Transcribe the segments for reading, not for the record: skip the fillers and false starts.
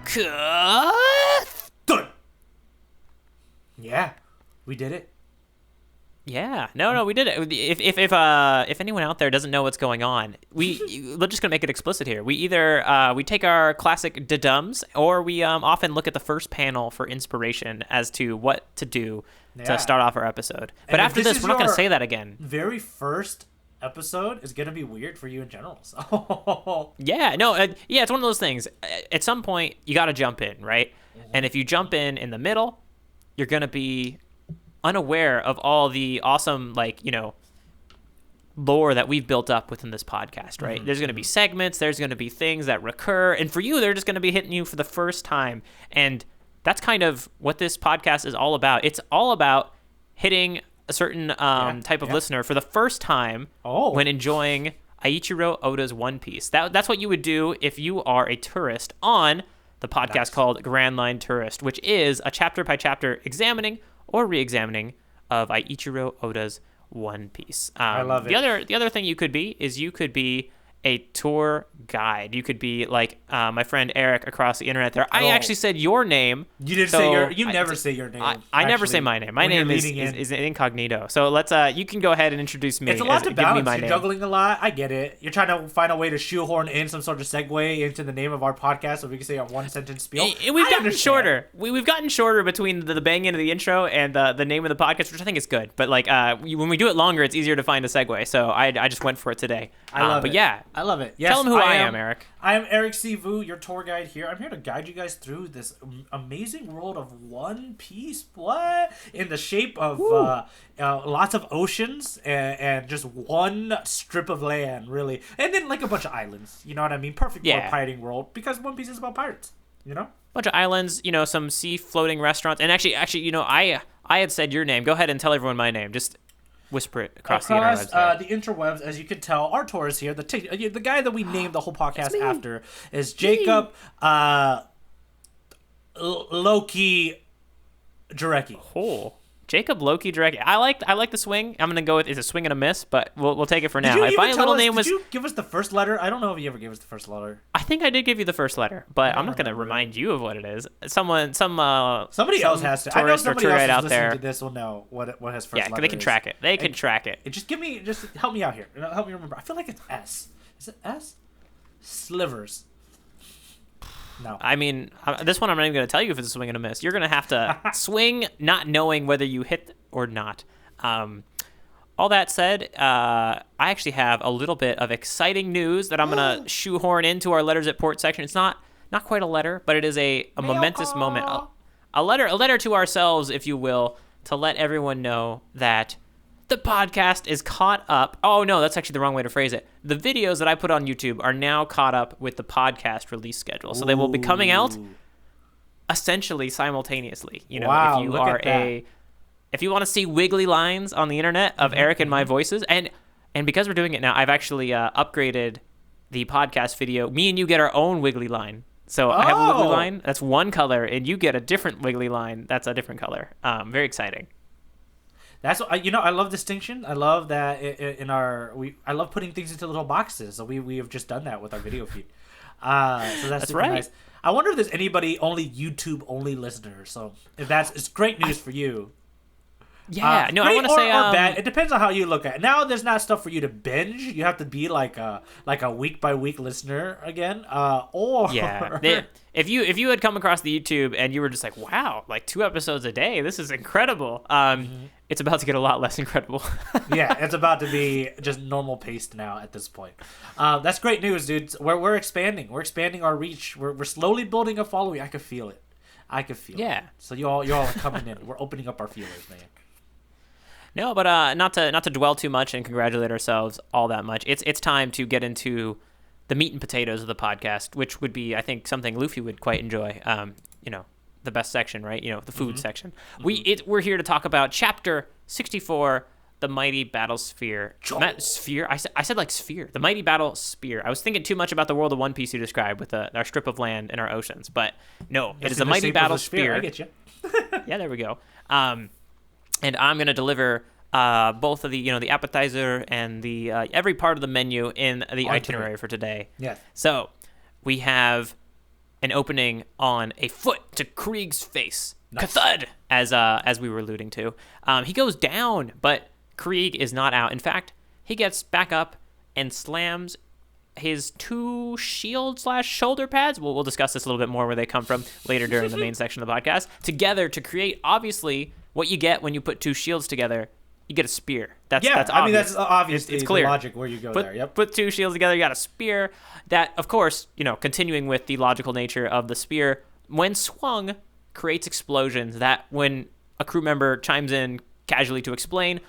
Cut. Good. Yeah, we did it. Yeah, no, we did it. If anyone out there doesn't know what's going on, we're just gonna make it explicit here. We either we take our classic da-dums, or we often look at the first panel for inspiration as to what to do to start off our episode. But after this, we're not gonna say that again. Very first episode is gonna be weird for you in general. So Yeah, no, yeah, it's one of those things. At some point, you got to jump in, right? Mm-hmm. And if you jump in the middle, you're gonna be unaware of all the awesome, lore that we've built up within this podcast, right? Mm-hmm. There's going to be segments, there's going to be things that recur, and for you, they're just going to be hitting you for the first time. And that's kind of what this podcast is all about. It's all about hitting a certain type of listener for the first time when enjoying Eiichiro Oda's One Piece. That's what you would do if you are a tourist on the podcast called grandlinetourist, which is a chapter-by-chapter examining or re-examining of Eiichiro Oda's One Piece. I love it. The other thing you could be is you could be a tour guide. You could be like my friend Eric across the internet there. I actually said your name. You didn't say your. You never say your name. I never say my name. My name is incognito. So let's. You can go ahead and introduce me. It's a lot to balance. You're name. Juggling a lot. I get it. You're trying to find a way to shoehorn in some sort of segue into the name of our podcast, so we can say a one sentence spiel. We've gotten shorter. We've gotten shorter between the bang end of the intro and the name of the podcast, which I think is good. But when we do it longer, it's easier to find a segue. So I just went for it today. I love it. But yeah, I love it. Yes, tell them who I am, Eric. I am Eric C. Vu, your tour guide here. I'm here to guide you guys through this amazing world of One Piece. What? In the shape of lots of oceans and just one strip of land, really. And then a bunch of islands. You know what I mean? Perfect for a pirating world, because One Piece is about pirates. You know? Bunch of islands, some sea floating restaurants. And actually, I had said your name. Go ahead and tell everyone my name. Just whisper it across the interwebs. The interwebs, as you can tell, our tourist here, the guy that we named the whole podcast after, is Jacob Loki Jarecki. Oh, Jacob Loki Jarecki. I like the swing. I'm gonna go with it's a swing and a miss, but we'll take it for now. If my little name was, did you give us the first letter? I don't know if you ever gave us the first letter. I think I did give you the first letter, but I'm not gonna remind you of what it is. Somebody else has to. I know somebody else out there to this will know what his first letter is. Yeah, they can track it. They can track it. Just help me out here. Help me remember. I feel like it's S. Is it S? Slivers. No. I mean, this one I'm not even going to tell you if it's a swing and a miss. You're going to have to swing not knowing whether you hit or not. All that said, I actually have a little bit of exciting news that I'm going to shoehorn into our Letters at Port section. It's not quite a letter, but it is a momentous moment. A letter to ourselves, if you will, to let everyone know that the podcast is caught up. Oh, no, that's actually the wrong way to phrase it. The videos that I put on YouTube are now caught up with the podcast release schedule. So they will be coming out essentially simultaneously. Wow, if you want to see wiggly lines on the internet of Eric and my voices, and because we're doing it now, I've actually upgraded the podcast video. Me and you get our own wiggly line. So I have a wiggly line that's one color, and you get a different wiggly line that's a different color. Very exciting. That's I love distinction. I love that I love putting things into little boxes. So we have just done that with our video feed. So that's super right. Nice. I wonder if there's anybody YouTube only listener. So if it's great news for you. Yeah, I want to say or bad. It depends on how you look at it. Now there's not stuff for you to binge. You have to be like a week by week listener again. If you had come across the YouTube and you were just like, wow, 2 episodes a day, this is incredible. It's about to get a lot less incredible. Yeah, it's about to be just normal paced now at this point. That's great news, dudes. We're expanding. We're expanding our reach. We're slowly building a following. I could feel it. Yeah. So you all are coming in. We're opening up our feelers, man. No, but not to dwell too much and congratulate ourselves all that much. It's time to get into the meat and potatoes of the podcast, which would be, I think, something Luffy would quite enjoy. The best section, right? The food section. We're here to talk about Chapter 64, the Mighty Battle Sphere. Sphere? I said like sphere. The Mighty Battle Spear. I was thinking too much about the world of One Piece you described with our strip of land and our oceans, but no, it is the Mighty Battle Spear. I get you. Yeah, there we go. And I'm going to deliver both of the appetizer and the every part of the menu in the itinerary for today. Yes. So we have an opening on a foot to Krieg's face. Nice. Kathud, as we were alluding to. He goes down, but Krieg is not out. In fact, he gets back up and slams his 2 shield/shoulder pads. We'll discuss this a little bit more where they come from later during the main section of the podcast. Together to create, obviously, what you get when you put 2 shields together. You get a spear. That's obvious. I mean, that's obvious. It's clear. The logic where you go there. Yep. Put 2 shields together, you got a spear. That, of course, continuing with the logical nature of the spear, when swung, creates explosions that when a crew member chimes in casually to explain,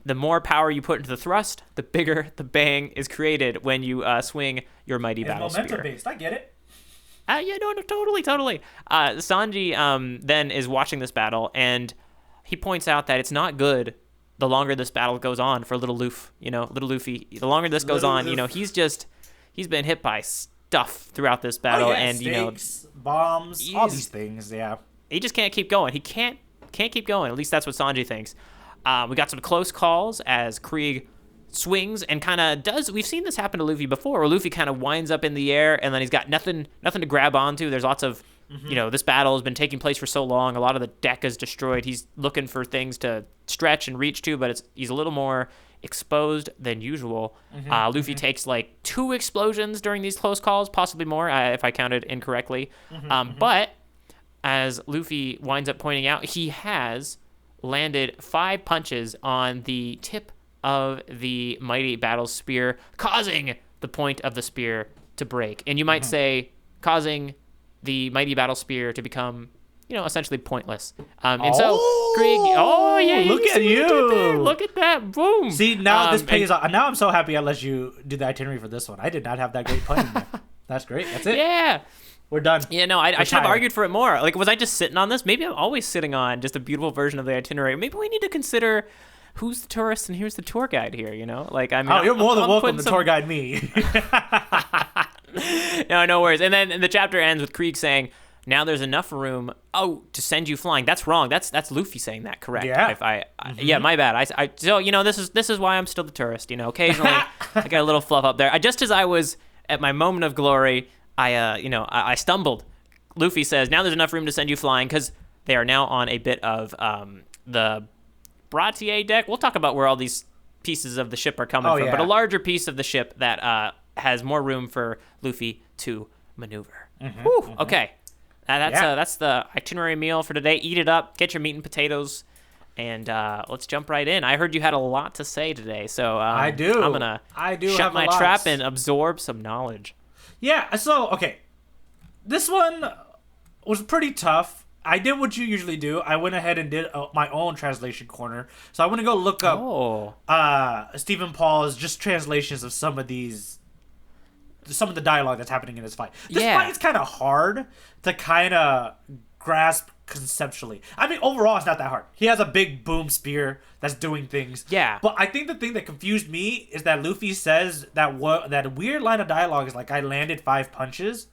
the more power you put into the thrust, the bigger the bang is created when you swing your mighty battle spear. Momentum based. I get it. Yeah, no, totally. Sanji then is watching this battle, and he points out that it's not good the longer this battle goes on for little Luffy. The longer this goes on, he's been hit by stuff throughout this battle, and stakes, bombs, all these things. Yeah, he just can't keep going. He can't keep going. At least that's what Sanji thinks. We got some close calls as Krieg swings and kind of does. We've seen this happen to Luffy before, where Luffy kind of winds up in the air and then he's got nothing to grab onto. There's lots of, this battle has been taking place for so long. A lot of the deck is destroyed. He's looking for things to stretch and reach to, but he's a little more exposed than usual. Luffy takes like 2 explosions during these close calls, possibly more if I counted incorrectly. But as Luffy winds up pointing out, he has landed 5 punches on the tip of the mighty battle spear, causing the point of the spear to break. And you might say causing the mighty battle spear to become, essentially pointless. So Krieg, look at you. Look at that. Boom. See, now this pays off. Now I'm so happy I let you do the itinerary for this one. I did not have that great pun in there. That's great. That's it. Yeah. We're done. Yeah, no, I should have argued for it more. Like, was I just sitting on this? Maybe I'm always sitting on just a beautiful version of the itinerary. Maybe we need to consider who's the tourist and who's the tour guide here, Like, I mean, you're more than welcome to tour guide me. No worries. And then the chapter ends with Krieg saying, now there's enough room, to send you flying. That's wrong. That's Luffy saying that, correct? Yeah. Yeah, my bad. So, this is why I'm still the tourist, Occasionally, I got a little fluff up there. Just as I was at my moment of glory, I stumbled. Luffy says, now there's enough room to send you flying, because they are now on a bit of the Bratier deck. We'll talk about where all these pieces of the ship are coming from, but a larger piece of the ship that has more room for Luffy to maneuver. Okay. That's the itinerary meal for today. Eat it up. Get your meat and potatoes. And let's jump right in. I heard you had a lot to say today, so I do. I'm going to shut my trap and absorb some knowledge. Yeah, so, okay. This one was pretty tough. I did what you usually do. I went ahead and did my own translation corner. So I want to go look up Stephen Paul's just translations of some of the dialogue that's happening in this fight. This fight is kind of hard to kind of grasp conceptually. I mean, overall, it's not that hard. He has a big boom spear that's doing things. Yeah. But I think the thing that confused me is that Luffy says that weird line of dialogue is like, I landed 5 punches.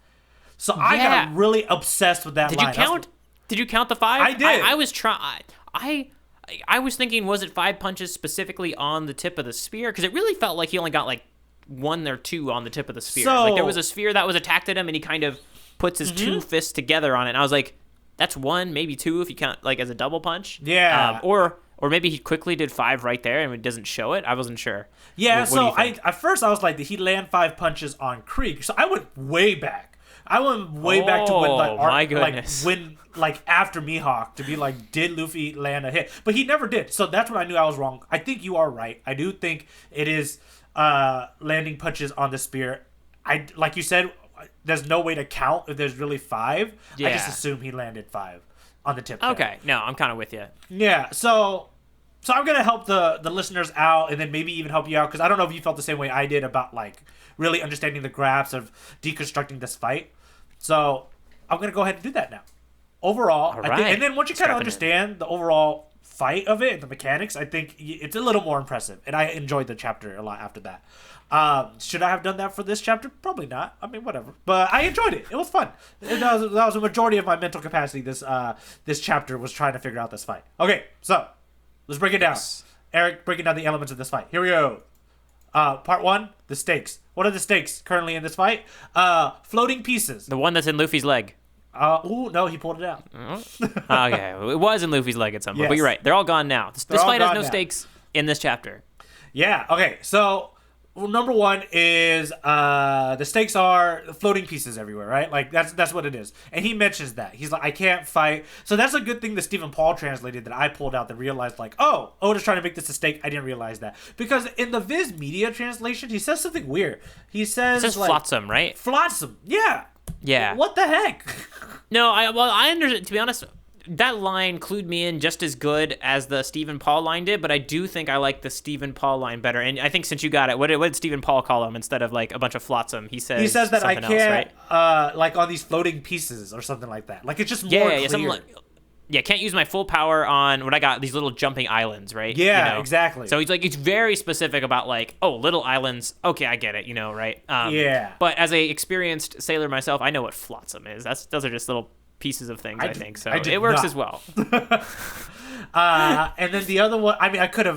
So I got really obsessed with that line. Did you count the 5? I did. I was trying. I was thinking, was it 5 punches specifically on the tip of the spear? Because it really felt like he only got like 1 or 2 on the tip of the spear. So, like there was a spear that was attacked at him, and he kind of puts his 2 fists together on it. And I was like, that's 1, maybe 2 if you count like as a double punch. Yeah. Or maybe he quickly did 5 right there and it doesn't show it. I wasn't sure. Yeah. What do you think? At first I was like, did he land 5 punches on Krieg? So I went way back. I went way back to when after Mihawk to be like, did Luffy land a hit? But he never did. So that's when I knew I was wrong. I think you are right. I do think it is landing punches on the spear. Like you said, there's no way to count if there's really 5. Yeah. I just assume he landed 5 on the tip. Okay. No, I'm kind of with you. Yeah. So I'm going to help the listeners out and then maybe even help you out because I don't know if you felt the same way I did about like really understanding the graphs of deconstructing this fight. So I'm going to go ahead and do that now. Overall, right. I think, and then once you kind of understand the overall fight of it and the mechanics, I think it's a little more impressive. And I enjoyed the chapter a lot after that. Should I have done that for this chapter? Probably not. I mean, whatever. But I enjoyed it. It was fun. That was a majority of my mental capacity. This chapter was trying to figure out this fight. Okay, so let's break it down. Eric breaking down the elements of this fight. Here we go. Part 1, the stakes. What are the stakes currently in this fight? Floating pieces. The one that's in Luffy's leg. No, he pulled it out. Okay, it was in Luffy's leg at some point, Yes. but you're right. They're all gone now. This fight has no stakes in this chapter. Yeah, okay, so number 1 is the stakes are floating pieces everywhere, right? Like that's what it is. And he mentions that. He's like, I can't fight. So that's a good thing that Stephen Paul translated that I pulled out that realized like, oh, Oda's trying to make this a stake. I didn't realize that. Because in the Viz Media translation, he says something weird. He says like, flotsam, right? Flotsam, yeah. Yeah. What the heck? No, I understand. To be honest, that line clued me in just as good as the Stephen Paul line did, but I do think I like the Stephen Paul line better. And I think since you got it, what did Stephen Paul call him instead of like a bunch of flotsam? He says that I can't, else, right? like on these floating pieces or something like that. Like it's just more clear. Something like, can't use my full power on what I got, these little jumping islands, right? Yeah, exactly. So he's very specific about like, oh, little islands. Okay, I get it, right? Yeah. But as a experienced sailor myself, I know what flotsam is. Those are just little pieces of things, I think. So it works as well. And then the other one, I mean, I could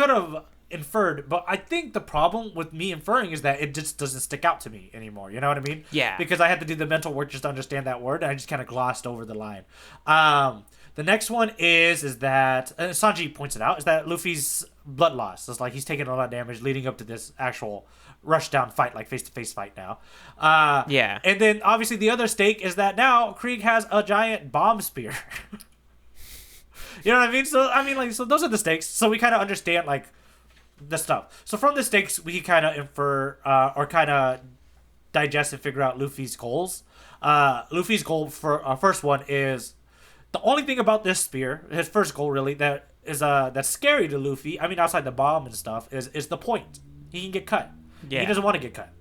have inferred, but I think the problem with me inferring is that it just doesn't stick out to me anymore. You know what I mean? Yeah. Because I had to do the mental work just to understand that word, and I just kind of glossed over the line. The next one is that, and Sanji points it out, is that Luffy's blood loss. It's like he's taking a lot of damage leading up to this actual rush down fight, like face-to-face fight now. Yeah. And then obviously the other stake is that now Krieg has a giant bomb spear. You know what I mean? So those are the stakes. So we kind of understand like the stuff. So from the stakes, we kind of infer or kind of digest and figure out Luffy's goals. Luffy's goal for first one is the only thing about this spear. His first goal really that is that's scary to Luffy. I mean, outside the bomb and stuff is the point. He can get cut. Yeah. He doesn't want to get cut.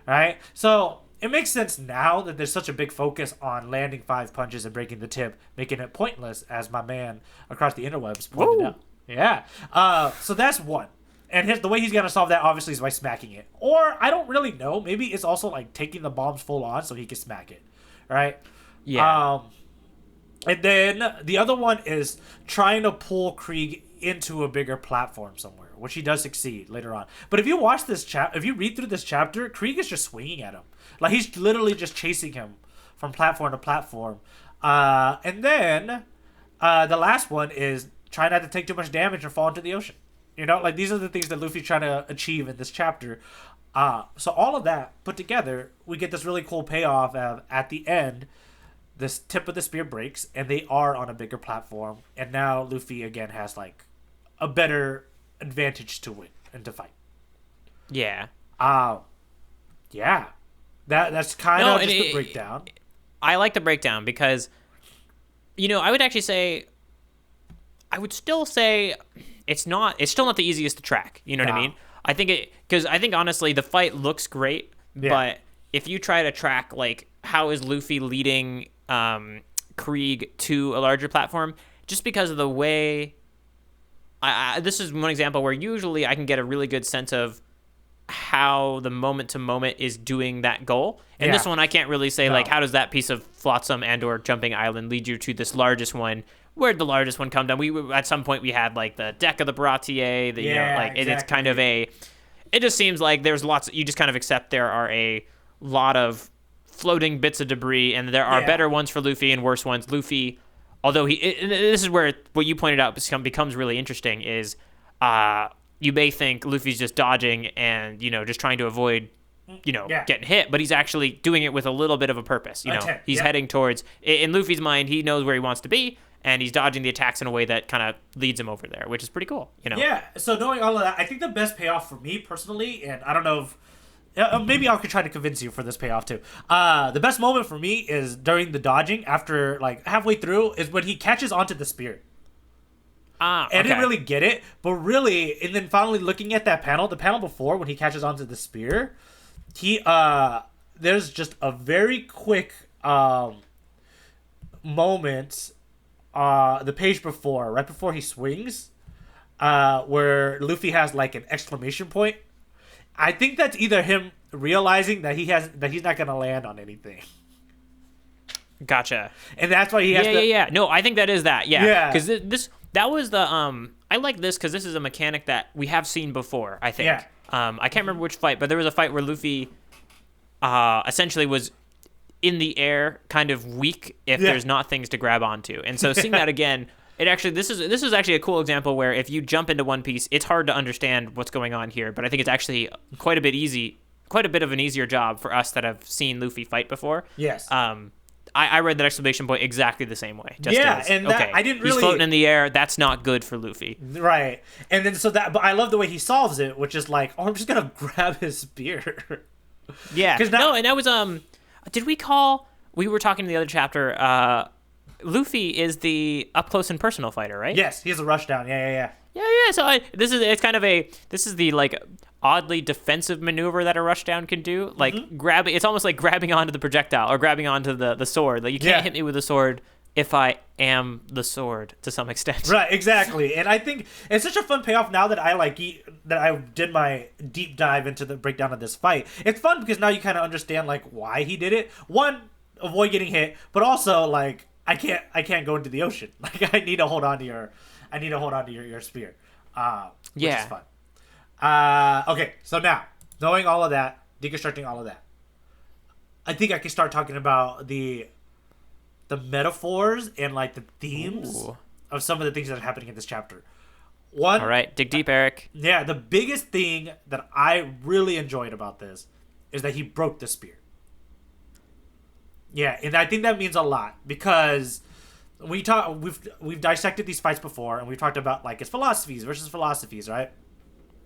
Right? So it makes sense now that there's such a big focus on landing 5 punches and breaking the tip, making it pointless, as my man across the interwebs pointed out. Yeah. So that's one. And the way he's going to solve that, obviously, is by smacking it. Or, I don't really know. Maybe it's also, like, taking the bombs full on so he can smack it. Right? Yeah. And then the other one is trying to pull Krieg into a bigger platform somewhere, which he does succeed later on. But if you watch this if you read through this chapter, Krieg is just swinging at him. Like, he's literally just chasing him from platform to platform. And then the last one is try not to take too much damage and fall into the ocean. You know, like, these are the things that Luffy's trying to achieve in this chapter. So all of that put together, we get this really cool payoff of, at the end, this tip of the spear breaks, and they are on a bigger platform. And now Luffy, again, has, like, a better advantage to win and to fight. Yeah. Yeah. That's kind of just the breakdown. I like the breakdown because, I would actually say, I would still say it's still not the easiest to track. You know what I mean? I think honestly the fight looks great, but if you try to track like how is Luffy leading Krieg to a larger platform, just because of the way, this is one example where usually I can get a really good sense of how the moment to moment is doing that goal. And this one I can't really say like how does that piece of flotsam and or jumping island lead you to this largest one. Where'd the largest one come down? We at some point we had like the deck of the Baratier. Exactly. It's kind of it just seems like there's lots. You just kind of accept there are a lot of floating bits of debris, and there are better ones for Luffy and worse ones. Luffy, although this is where what you pointed out becomes really interesting. Is you may think Luffy's just dodging and just trying to avoid getting hit, but he's actually doing it with a little bit of a purpose. He's heading towards, in Luffy's mind, he knows where he wants to be. And he's dodging the attacks in a way that kind of leads him over there, which is pretty cool, Yeah, so knowing all of that, I think the best payoff for me personally, and I don't know if... maybe I could try to convince you for this payoff too. The best moment for me is during the dodging, after like halfway through, is when he catches onto the spear. I didn't really get it, but really, and then finally looking at that panel, the panel before, when he catches onto the spear, there's just a very quick moment... the page before, right before he swings, where Luffy has like an exclamation point. I think that's either him realizing that he's not gonna land on anything. Gotcha. And that's why he has Yeah. No, I think that is that. Yeah. Because That was the I like this because this is a mechanic that we have seen before, I think. Yeah. I can't remember which fight, but there was a fight where Luffy essentially was in the air, kind of weak if there's not things to grab onto. And so seeing that again, this is actually a cool example where if you jump into One Piece, it's hard to understand what's going on here, but I think it's actually quite a bit of an easier job for us that have seen Luffy fight before. Yes. I read that exclamation point exactly the same way. Just Yeah, as, and that, okay, I didn't really... He's floating in the air. That's not good for Luffy. Right. And then but I love the way he solves it, which is like, oh, I'm just gonna grab his spear. Yeah. And that was did we were talking in the other chapter, Luffy is the up close and personal fighter, right? Yes, he has a rush down. Yeah. Yeah. So this is the like oddly defensive maneuver that a rushdown can do. Like it's almost like grabbing onto the projectile or grabbing onto the sword. Like you can't hit me with a sword if I am the sword to some extent. Right, exactly. And I think it's such a fun payoff now that I did my deep dive into the breakdown of this fight. It's fun because now you kind of understand like why he did it. One, avoid getting hit, but also like I can't go into the ocean. Like I need to hold on to your spear. Which is fun. Okay, so now, knowing all of that, deconstructing all of that, I think I can start talking about the metaphors and like the themes of some of the things that are happening in this chapter. One, all right, dig deep, Eric. Yeah, the biggest thing that I really enjoyed about this is that he broke the spear. Yeah, and I think that means a lot because we've dissected these fights before and we've talked about like his philosophies versus philosophies, right?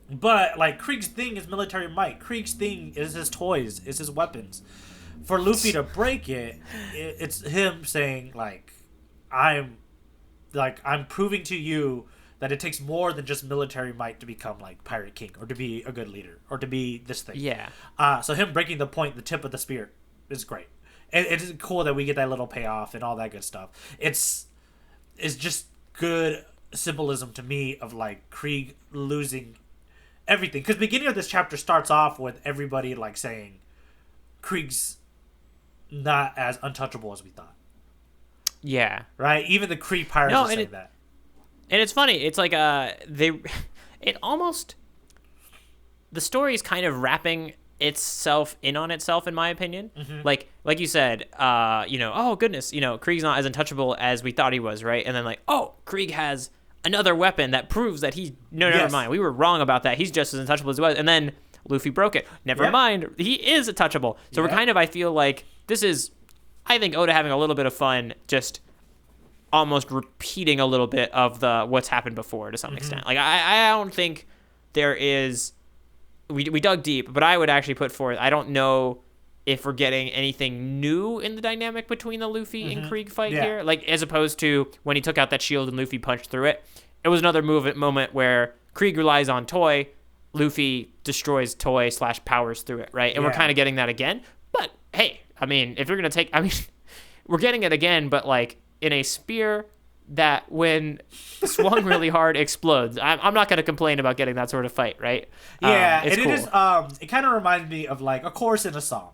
But like Krieg's thing is military might. Krieg's thing is his toys, is his weapons. For Luffy to break it, it's him saying like, I'm proving to you that it takes more than just military might to become like Pirate King or to be a good leader or to be this thing. Yeah. So him breaking the tip of the spear is great. And it's cool that we get that little payoff and all that good stuff. It's just good symbolism to me of like Krieg losing everything. Because the beginning of this chapter starts off with everybody like saying Krieg's not as untouchable as we thought. Yeah. Right? Even the Krieg pirates are saying that. And it's funny. It's like the story's kind of wrapping itself in on itself, in my opinion. Mm-hmm. Like you said, oh goodness, Krieg's not as untouchable as we thought he was, right? And then like, oh, Krieg has another weapon that proves that never mind. We were wrong about that. He's just as untouchable as he was. And then Luffy broke it. Never mind. He is untouchable. So we're kind of, I feel like this is, I think Oda having a little bit of fun, just almost repeating a little bit of what's happened before to some extent. Like I don't think there is. We dug deep, but I would actually put forth, I don't know if we're getting anything new in the dynamic between the Luffy and Krieg fight here. Like, as opposed to when he took out that shield and Luffy punched through it. It was another moment where Krieg relies on Toy, Luffy destroys Toy / powers through it, right? And we're kind of getting that again. But, hey, I mean, if you're going to we're getting it again, but, like, in a spear that when swung really hard explodes. I'm not going to complain about getting that sort of fight, right? Yeah, it's and cool. It is. It kind of reminds me of like a chorus in a song,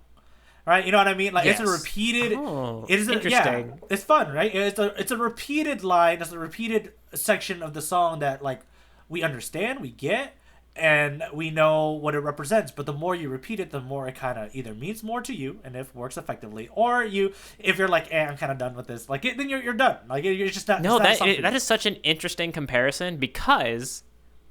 right? You know what I mean? Like it's a repeated. It is interesting. Yeah, it's fun, right? It's a repeated line. It's a repeated section of the song that like we understand, we get, and we know what it represents. But the more you repeat it, the more it kind of either means more to you, and if works effectively, or if you're like, I'm kind of done with this, like then you're done. Like you're just not. No, that is such an interesting comparison because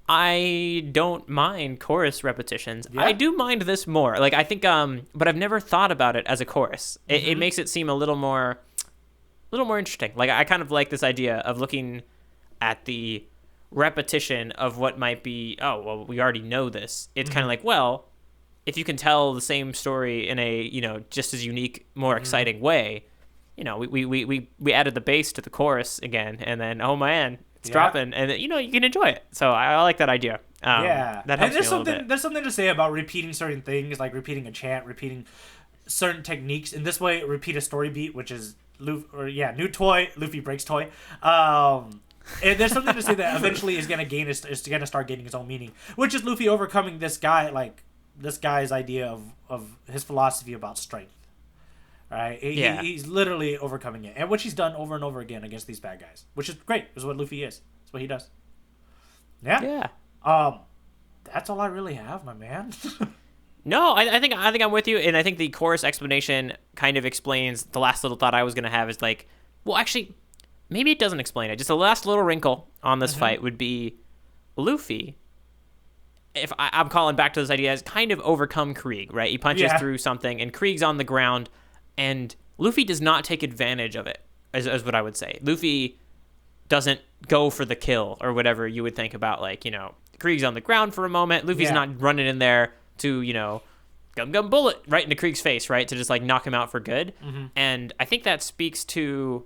I don't mind chorus repetitions. Yeah. I do mind this more. Like I think, but I've never thought about it as a chorus. It makes it seem a little more interesting. Like I kind of like this idea of looking at the repetition of what might be, oh well, we already know this. It's kind of like, well, if you can tell the same story in a just as unique, more exciting way, we added the bass to the chorus again, and then oh man, it's dropping, and you can enjoy it. So I like that idea. That helps me a little bit. There's something to say about repeating certain things, like repeating a chant, repeating certain techniques. In this way, repeat a story beat, which is new Toy, Luffy breaks Toy. And there's something to say that eventually is gonna start gaining its own meaning, which is Luffy overcoming this guy's idea of his philosophy about strength, right? He's literally overcoming it, and which he's done over and over again against these bad guys, which is great. Is what Luffy is. It's what he does. Yeah. Yeah. That's all I really have, my man. No, I think I'm with you, and I think the chorus explanation kind of explains the last little thought I was gonna have is like, well, actually, maybe it doesn't explain it. Just the last little wrinkle on this fight would be Luffy. If I'm calling back to this idea, has kind of overcome Krieg, right? He punches through something, and Krieg's on the ground, and Luffy does not take advantage of it, is what I would say. Luffy doesn't go for the kill or whatever you would think about, like, Krieg's on the ground for a moment. Luffy's not running in there to, gum bullet right into Krieg's face, right? To just like knock him out for good. And I think that speaks to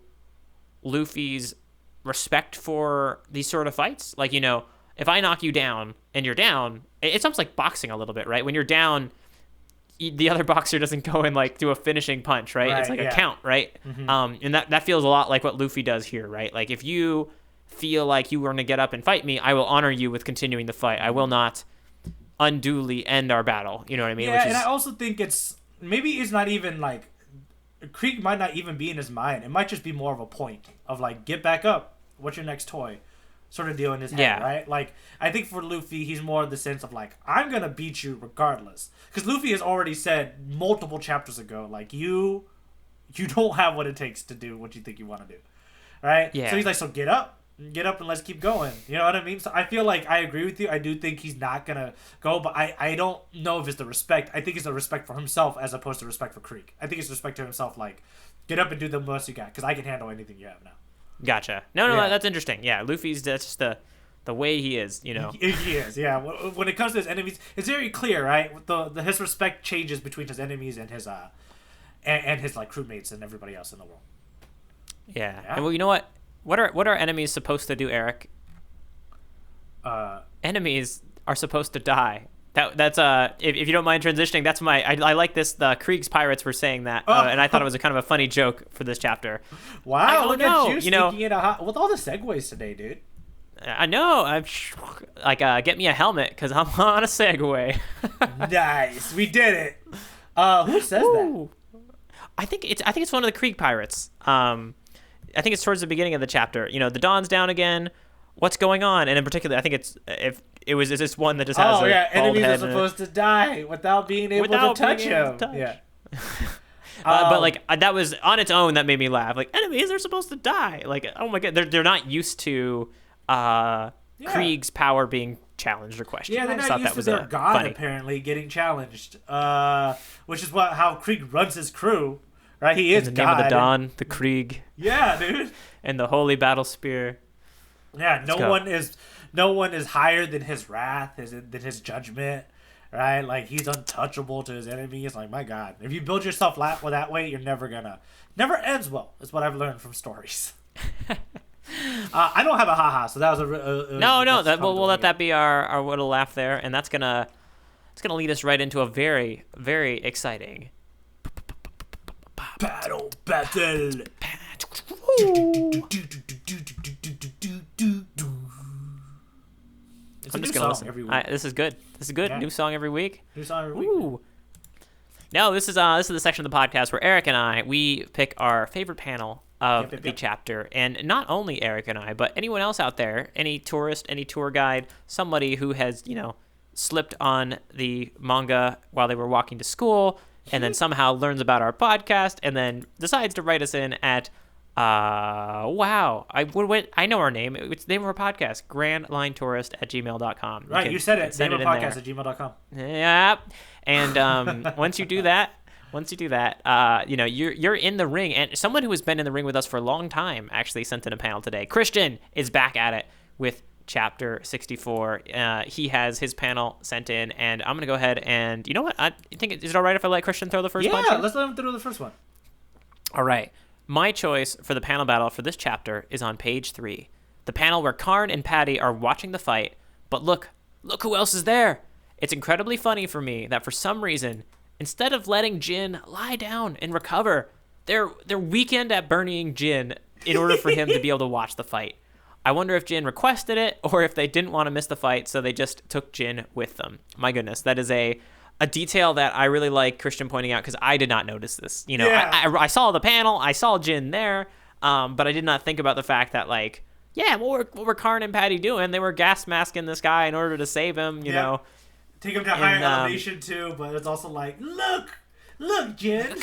Luffy's respect for these sort of fights. Like, if I knock you down and you're down, it's almost like boxing a little bit, right? When you're down, the other boxer doesn't go and like do a finishing punch, right? It's like a count, right? And that feels a lot like what Luffy does here, right? Like if you feel like you were going to get up and fight me, I will honor you with continuing the fight. I will not unduly end our battle. You know what I mean? Yeah, and I also think maybe it's not even like, Krieg might not even be in his mind. It might just be more of a point of like, get back up. What's your next toy? Sort of deal in his head, right? Like, I think for Luffy, he's more in the sense of like, I'm going to beat you regardless. Because Luffy has already said multiple chapters ago, like, you don't have what it takes to do what you think you want to do. Right? Yeah. So he's like, so get up and let's keep going. You know what I mean? So I feel like I agree with you. I do think he's not going to go, but I don't know if it's the respect. I think it's the respect for himself as opposed to respect for Krieg. I think it's respect to himself, like, get up and do the most you got, because I can handle anything you have now. Gotcha. No, that's interesting. Yeah, Luffy's, that's just the way he is, He is, yeah. When it comes to his enemies, it's very clear, right? His respect changes between his enemies and his like crewmates and everybody else in the world. Yeah. And well, you know what? What are enemies supposed to do, Eric? Enemies are supposed to die. That's if you don't mind transitioning, that's I like this. The Krieg's pirates were saying that, and I thought it was a kind of a funny joke for this chapter. Wow, look at you sneaking in with all the segues today, dude. I know. I'm like, get me a helmet because I'm on a Segway. Nice, we did it. Who says that? I think it's one of the Krieg pirates. I think it's towards the beginning of the chapter. The dawn's down again. What's going on? And in particular, I think it's this one that just has enemies are supposed to die without being able to touch him. Yeah. But like that was on its own that made me laugh. Like, enemies are supposed to die. Like, oh my god, they're not used to Krieg's power being challenged or questioned. Yeah, they're not used to their god apparently getting challenged. Which is how Krieg runs his crew. Right, he is in the god. name of the dawn, the Krieg. Yeah, dude. And the holy battle spear. Yeah, no one is higher than his wrath, than his judgment, right? Like, he's untouchable to his enemies. Like, my God, if you build yourself that way, you're never ends well. That's what I've learned from stories. I don't have a haha, so that was we'll let that be our little laugh there, and it's gonna lead us right into a very, very exciting battle. I'm just gonna listen every week. This is good. Yeah. New song every week. Ooh. No, this is the section of the podcast where Eric and we pick our favorite panel of the chapter, and not only Eric and I, but anyone else out there, any tourist, any tour guide, somebody who has slipped on the manga while they were walking to school, and then somehow learns about our podcast, and then decides to write us in at I know our name. It's the name of our podcast, grandlinetourist@gmail.com. Right, you said it. Name of podcast at gmail.com. Yeah. And once you do that, you're in the ring. And someone who has been in the ring with us for a long time actually sent in a panel today. Christian is back at it with chapter 64. He has his panel sent in, and I'm going to go ahead and, you know what? I think, is it all right if I let Christian throw the first punch? Yeah, let's let him throw the first one. All right. My choice for the panel battle for this chapter is on page 3. The panel where Karn and Patty are watching the fight, but look who else is there. It's incredibly funny for me that for some reason, instead of letting Jin lie down and recover, they're weekend at Bernieing Jin in order for him to be able to watch the fight. I wonder if Jin requested it or if they didn't want to miss the fight, so they just took Jin with them. My goodness, that is a detail that I really like Christian pointing out, because I did not notice this. I saw the panel, I saw Jin there, but I did not think about the fact that, yeah, what were Karn and Patty doing? They were gas masking this guy in order to save him, you know. Take him to higher elevation too, but it's also like, look, Jen.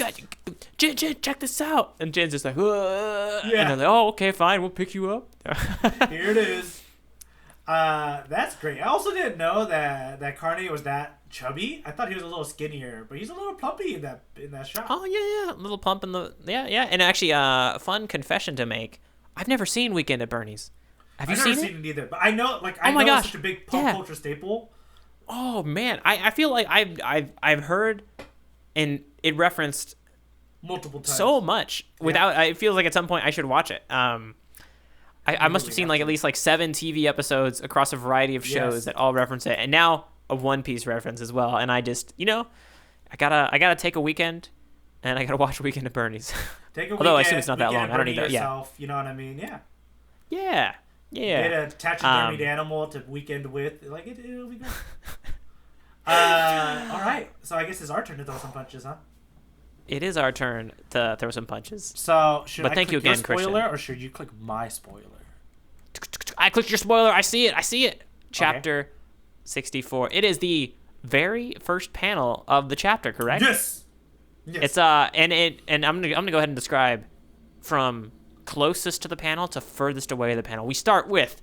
Jen, check this out. And Jen's just like, yeah. And they're like, oh, okay, fine, we'll pick you up. Here it is. That's great. I also didn't know that Carney was that chubby. I thought he was a little skinnier, but he's a little plumpy in that shot. Oh yeah, a little plump in the yeah. And actually, a fun confession to make. I've never seen Weekend at Bernie's. Have you seen it? I've never seen it either, but I know it's such a big pop culture staple. Oh man, I feel like I've heard, and it referenced multiple times so much without. It feels like at some point I should watch it. I must have seen like at least like 7 TV episodes across a variety of shows that all reference it, and now a One Piece reference as well. And I just, I gotta take a weekend, and I gotta watch Weekend at Bernie's. Take a Although I assume it's not that long. I don't need that. Yourself, you know what I mean? Yeah. Yeah. Get a taxidermied animal to weekend with. Like it'll be good. All right. So I guess it's our turn to throw some punches, huh? It is our turn to throw some punches. So should I thank click you again, your spoiler, Christian. or should you click my spoiler? I clicked your spoiler. I see it. Chapter 64. It is the very first panel of the chapter, correct? Yes. It's and I'm gonna go ahead and describe from closest to the panel to furthest away of the panel. We start with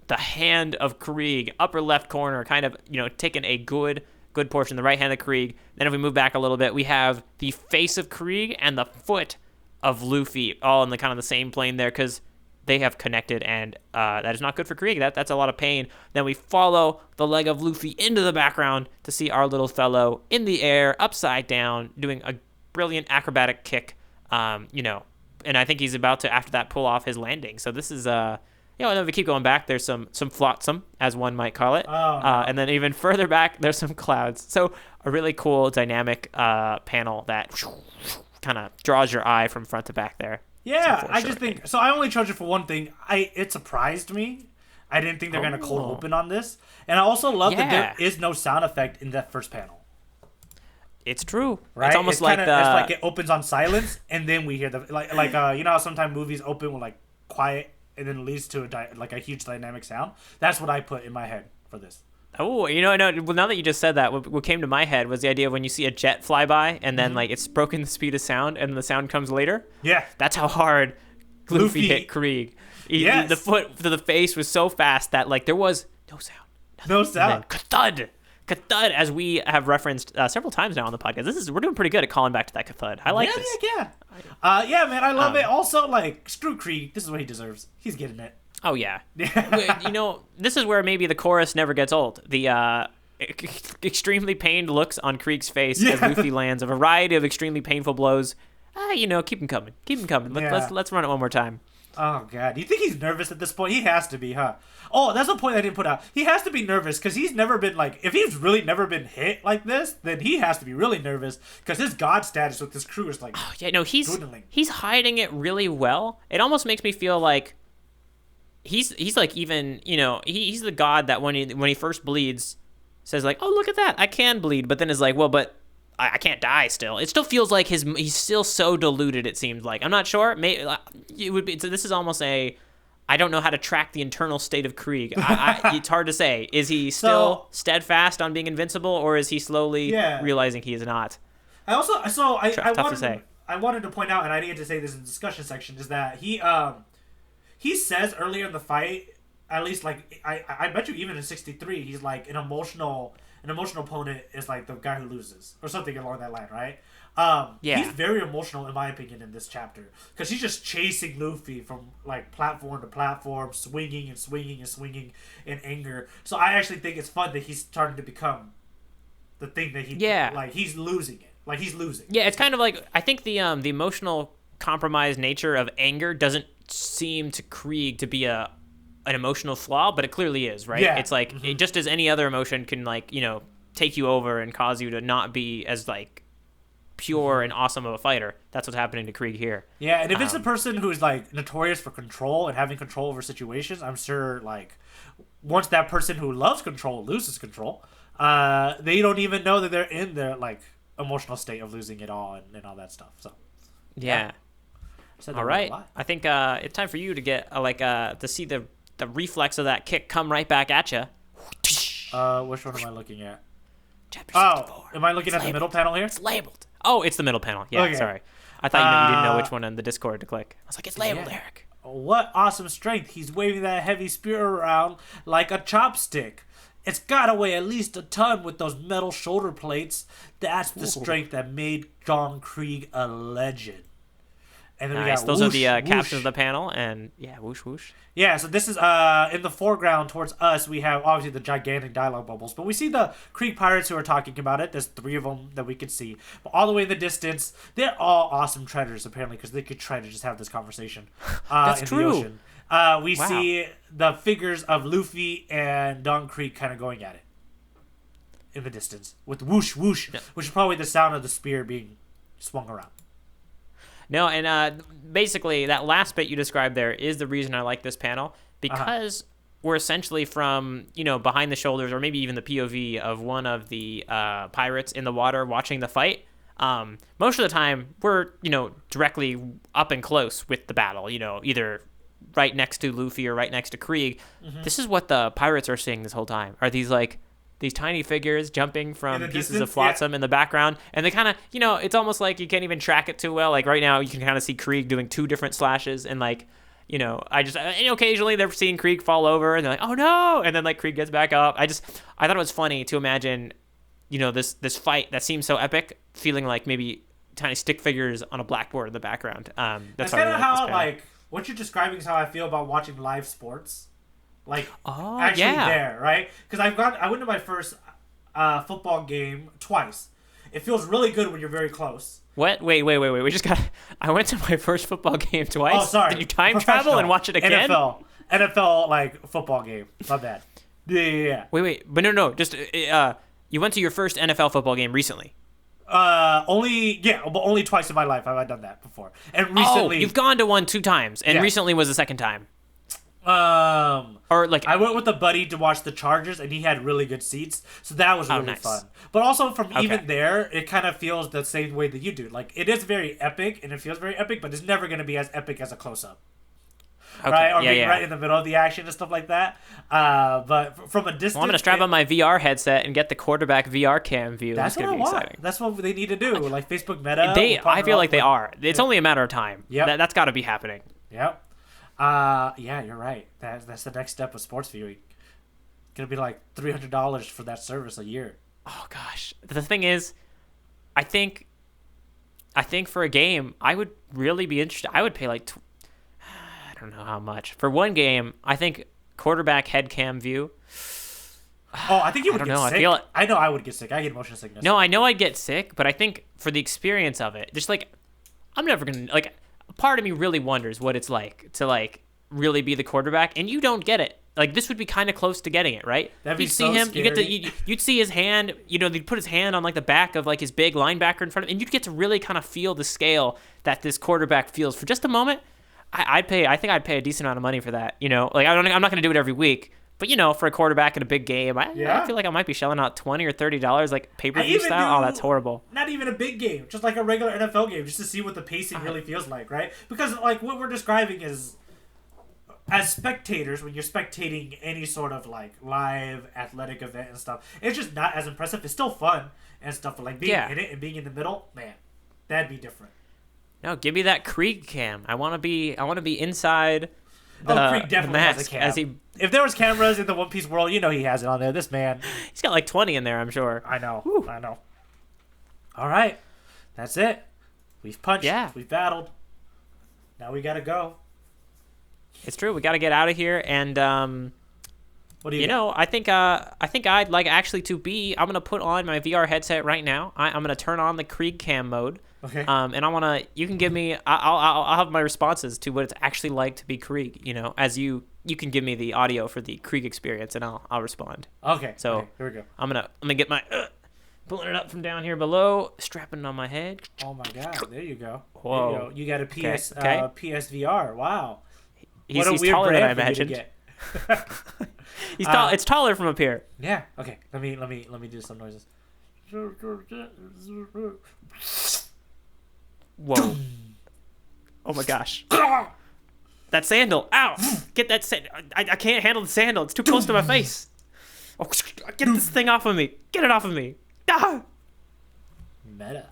the hand of Krieg, upper left corner, kind of taking a good portion, the right hand of Krieg. Then if we move back a little bit, we have the face of Krieg and the foot of Luffy, all in the kind of the same plane there, because they have connected, and that is not good for Krieg. That's a lot of pain. Then we follow the leg of Luffy into the background to see our little fellow in the air, upside down, doing a brilliant acrobatic kick, and I think he's about to, after that, pull off his landing. So this is, and then we keep going back. There's some flotsam, as one might call it. Oh, no. And then even further back, there's some clouds. So a really cool, dynamic panel that kind of draws your eye from front to back there. Yeah, I just think so. I only chose it for one thing. It surprised me. I didn't think they're gonna cold open on this, and I also love that there is no sound effect in that first panel. It's true. Right? It's almost like it's like it opens on silence, and then we hear the like you know how sometimes movies open with like quiet, and then it leads to a huge dynamic sound. That's what I put in my head for this. Oh, well, now that you just said that, what came to my head was the idea of when you see a jet fly by and then like it's broken the speed of sound and the sound comes later. Yeah. That's how hard Luffy hit Krieg. The foot to the face was so fast that like there was no sound. No sound. Kathud, as we have referenced several times now on the podcast. We're doing pretty good at calling back to that Kathud. I like this. Yeah, man, I love it. Also, like, screw Krieg. This is what he deserves. He's getting it. Oh, yeah. This is where maybe the chorus never gets old. The extremely pained looks on Krieg's face as Luffy lands a variety of extremely painful blows. Keep him coming. Let's run it one more time. Oh, God. Do you think he's nervous at this point? He has to be, huh? Oh, that's a point I didn't put out. He has to be nervous because he's never been, like, if he's really never been hit like this, then he has to be really nervous because his god status with this crew is, like, dwindling. He's hiding it really well. It almost makes me feel like he's like even, he's the god that when he first bleeds says, like, oh, look at that. I can bleed. But then is like, well, but I can't die still. It still feels like he's still so diluted, it seems like. I'm not sure. Maybe it would be. So this is almost I don't know how to track the internal state of Krieg. It's hard to say. Is he still steadfast on being invincible, or is he slowly realizing he is not? I also tough to say. I wanted to point out, and I needed to say this in the discussion section, is that he says earlier in the fight, at least like I bet you even in 63, he's like an emotional opponent is like the guy who loses or something along that line, right? He's very emotional in my opinion in this chapter because he's just chasing Luffy from like platform to platform, swinging and swinging and swinging in anger. So I actually think it's fun that he's starting to become the thing that he's losing it. Like he's losing. Yeah, it's kind of like I think the emotional compromised nature of anger doesn't seem to Krieg to be an emotional flaw, but it clearly is, right? Yeah. It's like it, just as any other emotion can like, take you over and cause you to not be as like pure and awesome of a fighter. That's what's happening to Krieg here. Yeah, and if it's a person who's like notorious for control and having control over situations, I'm sure like once that person who loves control loses control, they don't even know that they're in their like emotional state of losing it all and all that stuff. So yeah. All right. I think it's time for you to get to see the the reflex of that kick come right back at you. Which one am I looking at? Chapter 64. Am I looking at the middle panel here? It's labeled. Oh, it's the middle panel. Yeah, Okay. sorry. I thought you didn't know which one on the Discord to click. I was like, it's labeled, Yeah. Eric. What awesome strength. He's waving that heavy spear around like a chopstick. It's gotta weigh at least a ton with those metal shoulder plates. That's the strength that made John Krieg a legend. And then we Nice. got Those whoosh, are the whoosh. captions of the panel, and yeah, whoosh whoosh. Yeah, so this is in the foreground towards us. We have obviously the gigantic dialogue bubbles, but we see the Krieg pirates who are talking about it. There's 3 of them that we can see, but all the way in the distance, they're all awesome treasures apparently because they could try to just have this conversation. That's in true. The ocean. We see the figures of Luffy and Don Krieg kind of going at it in the distance with whoosh whoosh, which is probably the sound of the spear being swung around. No, and basically that last bit you described there is the reason I like this panel, because we're essentially from, behind the shoulders or maybe even the POV of one of the pirates in the water watching the fight. Most of the time we're, directly up and close with the battle, either right next to Luffy or right next to Krieg. This is what the pirates are seeing this whole time, are these tiny figures jumping from pieces of flotsam in the background. And they kind of, it's almost like you can't even track it too well. Like right now you can kind of see Krieg doing 2 different slashes. And occasionally they're seeing Krieg fall over and they're like, oh no. And then Krieg gets back up. I thought it was funny to imagine, this fight that seems so epic feeling like maybe tiny stick figures on a blackboard in the background. That's kind of how what you're describing is how I feel about watching live sports. There, right? Because I went to my first football game twice. It feels really good when you're very close. What? Wait. I went to my first football game twice. Oh, sorry. Did you time travel and watch it again? NFL football game. My bad. Yeah. Wait. But no. Just you went to your first NFL football game recently. Only twice in my life have I done that before. And recently, you've gone to one 2 times, and recently was the second time. I went with a buddy to watch the Chargers, and he had really good seats, so that was really fun. But also even there, it kind of feels the same way that you do. Like, it is very epic, and it feels very epic, but it's never going to be as epic as a close-up. Okay. Right? Or being right in the middle of the action and stuff like that. But from a distance... Well, I'm going to strap on my VR headset and get the quarterback VR cam view. That's what I want. Exciting. That's what they need to do. Like Facebook Meta. I feel like they are. It's only a matter of time. Yep. That's got to be happening. Yep. You're right. That's the next step of sports viewing. Gonna be like $300 for that service a year. Oh gosh. The thing is, I think for a game, I would really be interested. I would pay I don't know how much for one game. I think quarterback head cam view. Oh, I think you would get sick. I know I would get sick. I get motion sickness. No, I know I'd get sick, but I think for the experience of it, just I'm never gonna part of me really wonders what it's like to really be the quarterback, and you don't get it. This would be kind of close to getting it, right? That'd be you'd see him, scary. You'd see his hand, they'd put his hand on the back of his big linebacker in front of him, and you'd get to really kind of feel the scale that this quarterback feels for just a moment. I think I'd pay a decent amount of money for that. I'm not going to do it every week, but for a quarterback in a big game, I feel like I might be shelling out $20 or $30 pay-per-view style. Oh, that's horrible. Not even a big game, just like a regular NFL game, just to see what the pacing really feels like, right? Because what we're describing is, as spectators, when you're spectating any sort of live athletic event and stuff, it's just not as impressive. It's still fun and stuff, but being in it and being in the middle, man, that'd be different. No, give me that Krieg cam. I want to be inside. Krieg definitely has a cam. If there was cameras in the One Piece world, he has it on there. This man, he's got 20 in there, I'm sure. I know. Whew. I know. All right, that's it. We've punched. Yeah. We've battled. Now we gotta go. It's true. We gotta get out of here, and what do you I think I'd like actually to be. I'm gonna put on my VR headset right now. I'm gonna turn on the Krieg cam mode. Okay. And I wanna. You can give me. I'll have my responses to what it's actually like to be Krieg. As you can give me the audio for the Krieg experience, and I'll respond. Okay. So okay, here we go. I'm gonna get my pulling it up from down here below, strapping it on my head. Oh my God! There you go. Whoa. There you go. You got a PS Okay. PSVR. Wow. He's taller than I imagined. He's tall. It's taller from up here. Yeah. Okay. Let me do some noises. Whoa. Oh my gosh. that sandal. Ow! Get that sandal. I can't handle the sandal. It's too close to my face. Oh, get this thing off of me. Get it off of me. Ah! Meta.